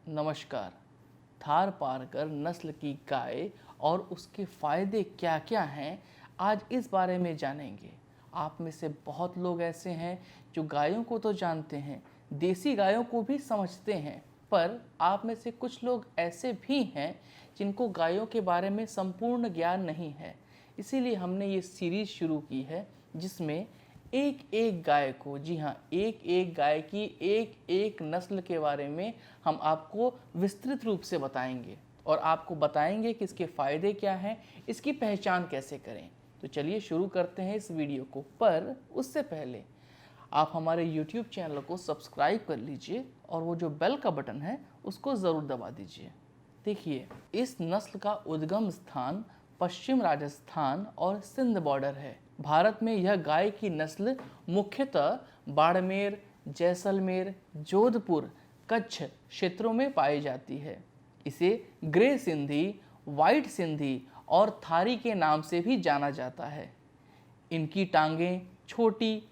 नमस्कार। थार पारकर नस्ल की गाय और उसके फ़ायदे क्या क्या हैं, आज इस बारे में जानेंगे। आप में से बहुत लोग ऐसे हैं जो गायों को तो जानते हैं, देसी गायों को भी समझते हैं, पर आप में से कुछ लोग ऐसे भी हैं जिनको गायों के बारे में संपूर्ण ज्ञान नहीं है। इसीलिए हमने ये सीरीज़ शुरू की है जिसमें एक एक गाय को, जी हाँ, एक एक गाय की एक एक नस्ल के बारे में हम आपको विस्तृत रूप से बताएंगे और आपको बताएंगे कि इसके फ़ायदे क्या हैं, इसकी पहचान कैसे करें। तो चलिए शुरू करते हैं इस वीडियो को, पर उससे पहले आप हमारे YouTube चैनल को सब्सक्राइब कर लीजिए और वो जो बेल का बटन है उसको ज़रूर दबा दीजिए। देखिए, इस नस्ल का उद्गम स्थान पश्चिम राजस्थान और सिंध बॉर्डर है। भारत में यह गाय की नस्ल मुख्यतः बाड़मेर, जैसलमेर, जोधपुर, कच्छ क्षेत्रों में पाई जाती है। इसे ग्रे सिंधी, वाइट सिंधी और थारी के नाम से भी जाना जाता है। इनकी टांगें छोटी,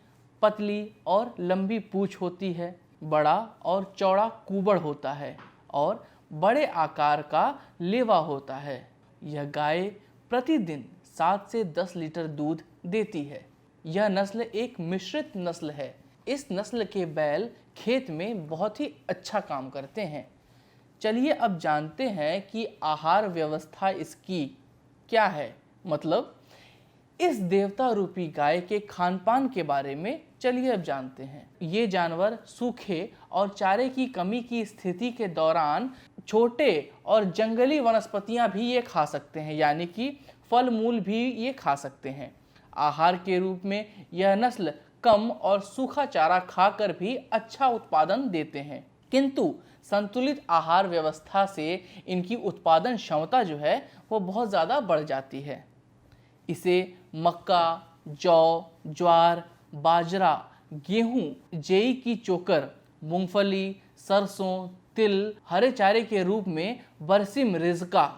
पतली और लंबी पूंछ होती है। बड़ा और चौड़ा कूबड़ होता है और बड़े आकार का लेवा होता है। यह गाय प्रतिदिन 7 से 10 लीटर दूध देती है। यह नस्ल एक मिश्रित नस्ल है। इस नस्ल के बैल खेत में बहुत ही अच्छा काम करते हैं। चलिए अब जानते हैं कि आहार व्यवस्था इसकी क्या है, मतलब इस देवता रूपी गाय के खान पान के बारे में चलिए अब जानते हैं। ये जानवर सूखे और चारे की कमी की स्थिति के दौरान छोटे और जंगली वनस्पतियां भी ये खा सकते हैं, यानी कि फल मूल भी ये खा सकते हैं। आहार के रूप में यह नस्ल कम और सूखा चारा खाकर भी अच्छा उत्पादन देते हैं, किंतु संतुलित आहार व्यवस्था से इनकी उत्पादन क्षमता जो है वो बहुत ज़्यादा बढ़ जाती है। इसे मक्का, जौ, ज्वार, बाजरा, गेहूं, जेई की चोकर, मूंगफली, सरसों, तिल, हरे चारे के रूप में बरसिम रिज़का,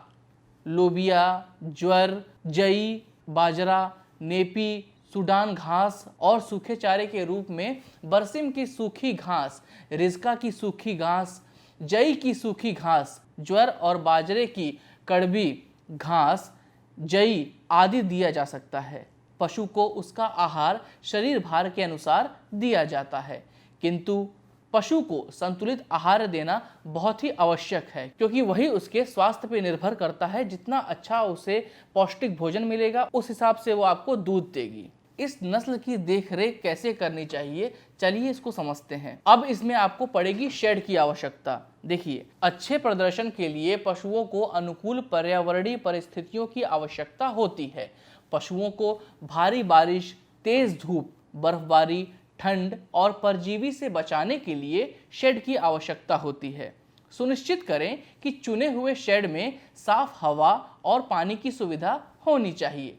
लोबिया, ज्वर, जई, बाजरा, नेपी, सूडान घास और सूखे चारे के रूप में बरसिम की सूखी घास, रिज़का की सूखी घास, जई की सूखी घास, ज्वर और बाजरे की कड़वी घास, जई आदि दिया जा सकता है। पशु को उसका आहार शरीर भार के अनुसार दिया जाता है, किंतु पशु को संतुलित आहार देना बहुत ही आवश्यक है, क्योंकि वही उसके स्वास्थ्य पर निर्भर करता है। जितना अच्छा उसे पौष्टिक भोजन मिलेगा उस हिसाब से वो आपको दूध देगी। इस नस्ल की देखरेख कैसे करनी चाहिए, चलिए इसको समझते हैं। अब इसमें आपको पड़ेगी शेड की आवश्यकता। देखिए, अच्छे प्रदर्शन के लिए पशुओं को अनुकूल पर्यावरणीय परिस्थितियों की आवश्यकता होती है। पशुओं को भारी बारिश, तेज धूप, बर्फबारी, ठंड और परजीवी से बचाने के लिए शेड की आवश्यकता होती है। सुनिश्चित करें कि चुने हुए शेड में साफ हवा और पानी की सुविधा होनी चाहिए।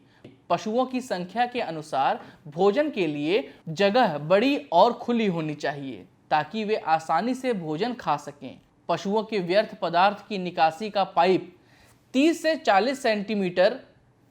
पशुओं की संख्या के अनुसार भोजन के लिए जगह बड़ी और खुली होनी चाहिए ताकि वे आसानी से भोजन खा सकें। पशुओं के व्यर्थ पदार्थ की निकासी का पाइप 30 से 40 सेंटीमीटर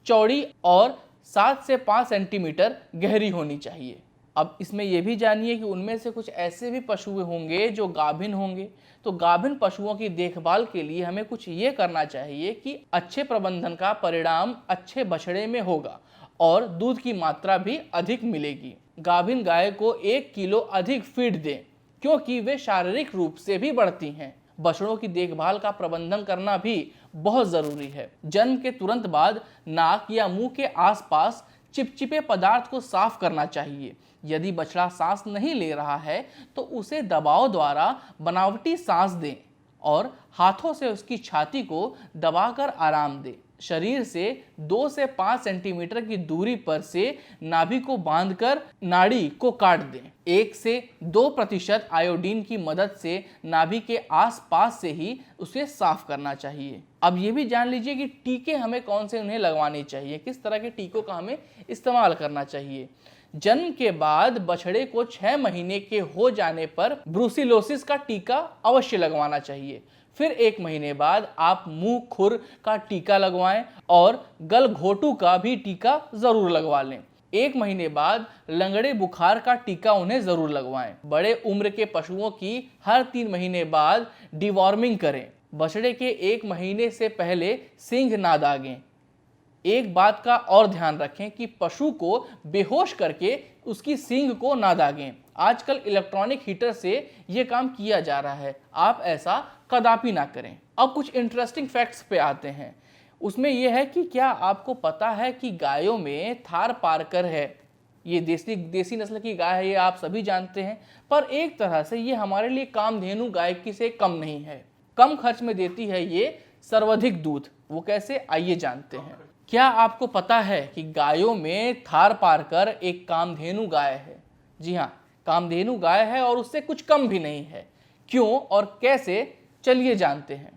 चौड़ी और 7 से 5 सेंटीमीटर गहरी होनी चाहिए। अब इसमें यह भी जानिए कि उनमें से कुछ ऐसे भी पशु होंगे जो गाभिन होंगे, तो गाभिन पशुओं की देखभाल के लिए हमें कुछ ये करना चाहिए कि अच्छे प्रबंधन का परिणाम अच्छे बछड़े में होगा और दूध की मात्रा भी अधिक मिलेगी। गाभिन गाय को 1 किलो अधिक फीड दें, क्योंकि वे शारीरिक रूप से भी बढ़ती हैं। बछड़ों की देखभाल का प्रबंधन करना भी बहुत ज़रूरी है। जन्म के तुरंत बाद नाक या मुंह के आसपास चिपचिपे पदार्थ को साफ करना चाहिए। यदि बछड़ा सांस नहीं ले रहा है तो उसे दबाव द्वारा बनावटी सांस दें और हाथों से उसकी छाती को दबाकर आराम दें। शरीर से 2 से 5 सेंटीमीटर की दूरी पर से नाभि को बांधकर नाड़ी को काट दें। 1 से 2% आयोडीन की मदद से नाभि के आसपास से ही उसे साफ करना चाहिए। अब ये भी जान लीजिए कि टीके हमें कौन से उन्हें लगवाने चाहिए, किस तरह के टीकों का हमें इस्तेमाल करना चाहिए। जन्म के बाद बछड़े को 6 महीने के हो जाने पर ब्रूसिलोसिस का टीका अवश्य लगवाना चाहिए। फिर 1 महीने बाद आप मुंह खुर का टीका लगवाएं और गलघोटू का भी टीका जरूर लगवा लें। 1 महीने बाद लंगड़े बुखार का टीका उन्हें जरूर लगवाएं। बड़े उम्र के पशुओं की हर 3 महीने बाद डिवॉर्मिंग करें। बछड़े के 1 महीने से पहले सींग ना दागें। एक बात का और ध्यान रखें कि पशु को बेहोश करके उसकी सींग को ना दागें। आजकल इलेक्ट्रॉनिक हीटर से यह काम किया जा रहा है, आप ऐसा कदापि ना करें। अब कुछ इंटरेस्टिंग फैक्ट्स पे आते हैं। उसमें यह है कि क्या आपको पता है कि गायों में थारपारकर है, ये देसी नस्ल की गाय है, ये आप सभी जानते हैं, पर एक तरह से ये हमारे लिए कामधेनु गाय की से कम नहीं है। कम खर्च में देती है ये सर्वाधिक दूध। वो कैसे, आइए जानते हैं। क्या आपको पता है कि गायों में थारपारकर एक कामधेनु गाय है? जी हाँ, कामधेनु गाय है और उससे कुछ कम भी नहीं है। क्यों और कैसे, चलिए जानते हैं।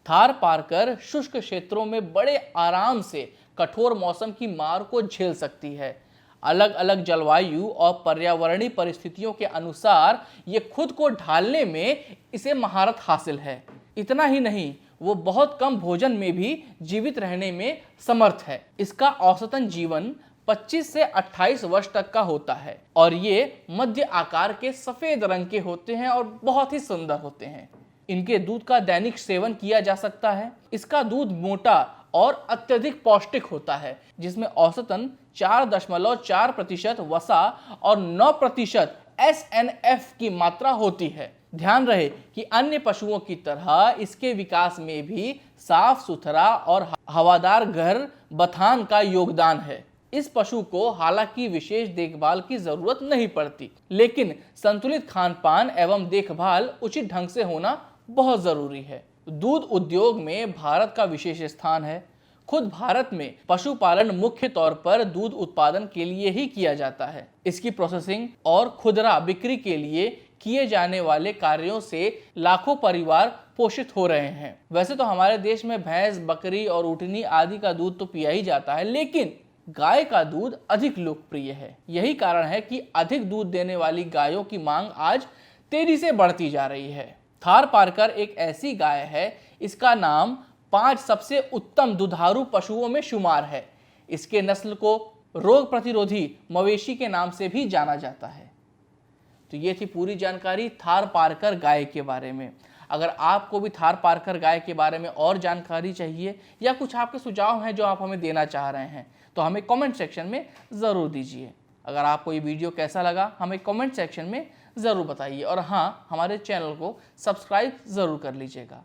थारपारकर शुष्क क्षेत्रों में बड़े आराम से कठोर मौसम की मार को झेल सकती है। अलग अलग जलवायु और पर्यावरणीय परिस्थितियों के अनुसार ये खुद को ढालने में इसे महारत हासिल है। इतना ही नहीं, वो बहुत कम भोजन में भी जीवित रहने में समर्थ है। इसका औसतन जीवन 25 से 28 वर्ष तक का होता है और ये मध्य आकार के सफेद रंग के होते हैं और बहुत ही सुंदर होते हैं। इनके दूध का दैनिक सेवन किया जा सकता है। इसका दूध मोटा और अत्यधिक पौष्टिक होता है, जिसमें औसतन 4.4% वसा और 9% SNF की मात्रा होती है। ध्यान रहे कि अन्य पशुओं की तरह इसके विकास में भी साफ सुथरा और हवादार घर बथान का योगदान है। इस पशु को हालांकि विशेष देखभाल की जरूरत नहीं पड़ती, लेकिन संतुलित खान पान एवं देखभाल उचित ढंग से होना बहुत जरूरी है। दूध उद्योग में भारत का विशेष स्थान है। खुद भारत में पशुपालन मुख्य तौर पर दूध उत्पादन के लिए ही किया जाता है। इसकी प्रोसेसिंग और खुदरा बिक्री के लिए किए जाने वाले कार्यों से लाखों परिवार पोषित हो रहे हैं। वैसे तो हमारे देश में भैंस, बकरी और ऊँटनी आदि का दूध तो पिया ही जाता है, लेकिन गाय का दूध अधिक लोकप्रिय है। यही कारण है कि अधिक दूध देने वाली गायों की मांग आज तेजी से बढ़ती जा रही है। थारपारकर एक ऐसी गाय है, इसका नाम 5 सबसे उत्तम दुधारू पशुओं में शुमार है। इसके नस्ल को रोग प्रतिरोधी मवेशी के नाम से भी जाना जाता है। तो ये थी पूरी जानकारी थारपारकर गाय के बारे में। अगर आपको भी थारपारकर गाय के बारे में और जानकारी चाहिए या कुछ आपके सुझाव हैं जो आप हमें देना चाह रहे हैं, तो हमें कमेंट सेक्शन में ज़रूर दीजिए। अगर आपको ये वीडियो कैसा लगा, हमें कमेंट सेक्शन में ज़रूर बताइए और हाँ, हमारे चैनल को सब्सक्राइब ज़रूर कर लीजिएगा।